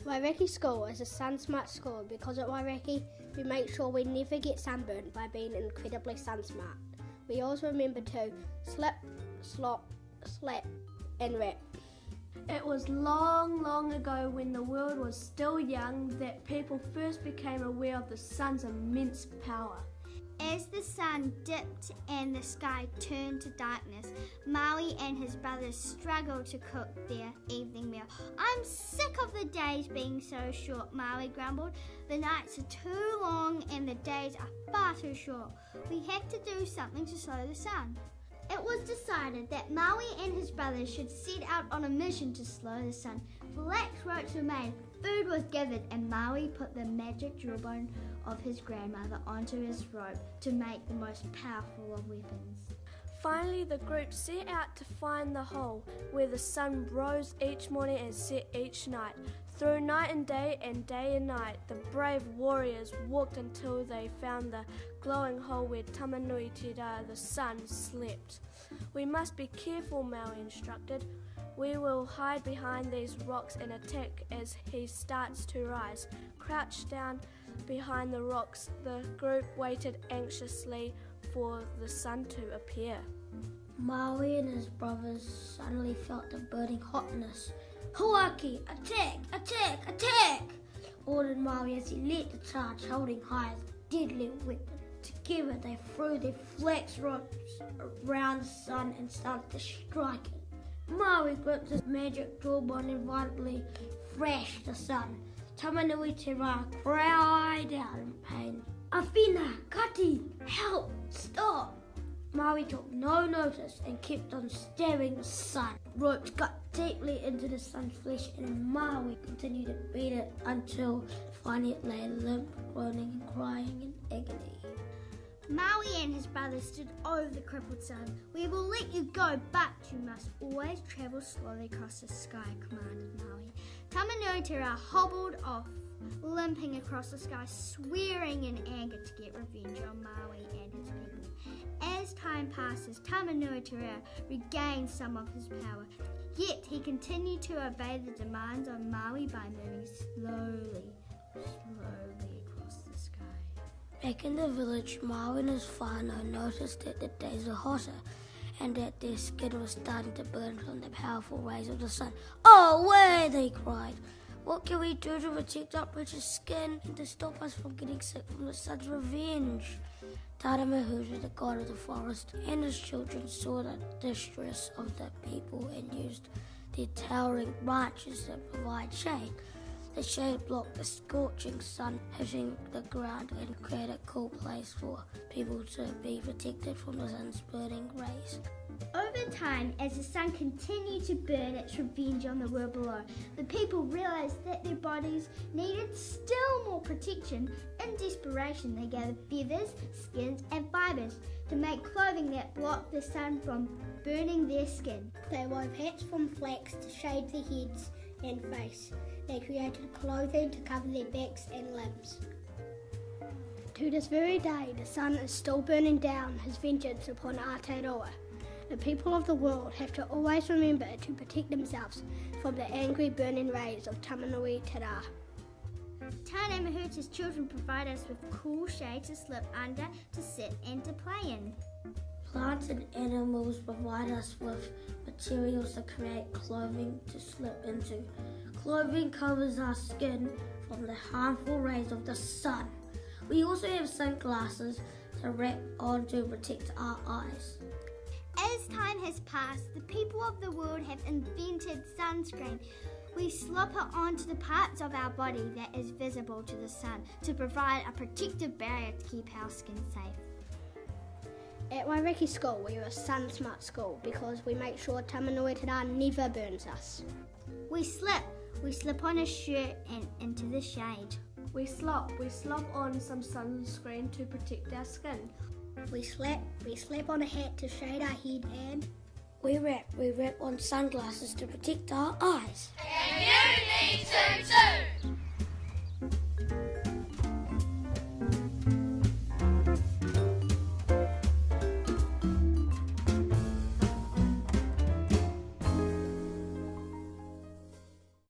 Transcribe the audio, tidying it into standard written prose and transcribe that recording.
Wairakei School is a SunSmart school because at Wairakei we make sure we never get sunburned by being incredibly SunSmart. We always remember to slip, slop, slap and wrap. It was long, long ago when the world was still young that people first became aware of the sun's immense power. As the sun dipped and the sky turned to darkness, Maui and his brothers struggled to cook their evening meal. "I'm sick of the days being so short," Maui grumbled. "The nights are too long and the days are far too short. We have to do something to slow the sun." It was decided that Maui and his brothers should set out on a mission to slow the sun. Flax ropes were made, food was gathered, and Maui put the magic jawbone of his grandmother onto his rope to make the most powerful of weapons. Finally, the group set out to find the hole where the sun rose each morning and set each night. Through night and day and night, the brave warriors walked until they found the glowing hole where Tamanui Te Rā, the sun, slept. "We must be careful," Maui instructed. "We will hide behind these rocks and attack as he starts to rise." Crouched down behind the rocks, the group waited anxiously for the sun to appear. Maui and his brothers suddenly felt the burning hotness. "Huaki, attack, attack, attack!" ordered Maui as he led the charge, holding high his deadly weapon. Together they threw their flax ropes around the sun and started to strike it. Maui gripped his magic jawbone and violently thrashed the sun. Tamanui Te Rā cried out in pain. "Awhina, Kati, help, stop!" Maui took no notice and kept on stabbing the sun. Ropes cut deeply into the sun's flesh and Maui continued to beat it until finally it lay limp, groaning and crying in agony. Maui and his brothers stood over the crippled sun. "We will let you go, but you must always travel slowly across the sky," commanded Maui. Tamanui Te Rā hobbled off, limping across the sky, swearing in anger to get revenge on Maui and his people. As time passes, Tamanui Te Rā regained some of his power, yet he continued to obey the demands of Maui by moving slowly across the sky. Back in the village, Maui and his whānau noticed that the days were hotter and that their skin was starting to burn from the powerful rays of the sun. "Oh, where?" they cried. "What can we do to protect our precious skin and to stop us from getting sick from the sun's revenge?" Taramahuta, the god of the forest, and his children saw the distress of the people and used their towering branches to provide shade. The shade blocked the scorching sun hitting the ground and created a cool place for people to be protected from the sun's burning rays. Over time, as the sun continued to burn its revenge on the world below, the people realized that their bodies needed still more protection. In desperation, they gathered feathers, skins, and fibers to make clothing that blocked the sun from burning their skin. They wove hats from flax to shade their heads and face. They created clothing to cover their backs and limbs. To this very day, the sun is still burning down his vengeance upon Aotearoa. The people of the world have to always remember to protect themselves from the angry burning rays of Tamanui Te Rā. Tanemahuta's children provide us with cool shade to slip under, to sit, and to play in. Plants and animals provide us with materials to create clothing to slip into. Clothing covers our skin from the harmful rays of the sun. We also have sunglasses to wrap on to protect our eyes. As time has passed, the people of the world have invented sunscreen. We slop it onto the parts of our body that is visible to the sun to provide a protective barrier to keep our skin safe. At Wairakei School, we are a SunSmart school because we make sure Tamanui Te Rā never burns us. We slip on a shirt and into the shade. We slop on some sunscreen to protect our skin. We slap on a hat to shade our head and We wrap on sunglasses to protect our eyes.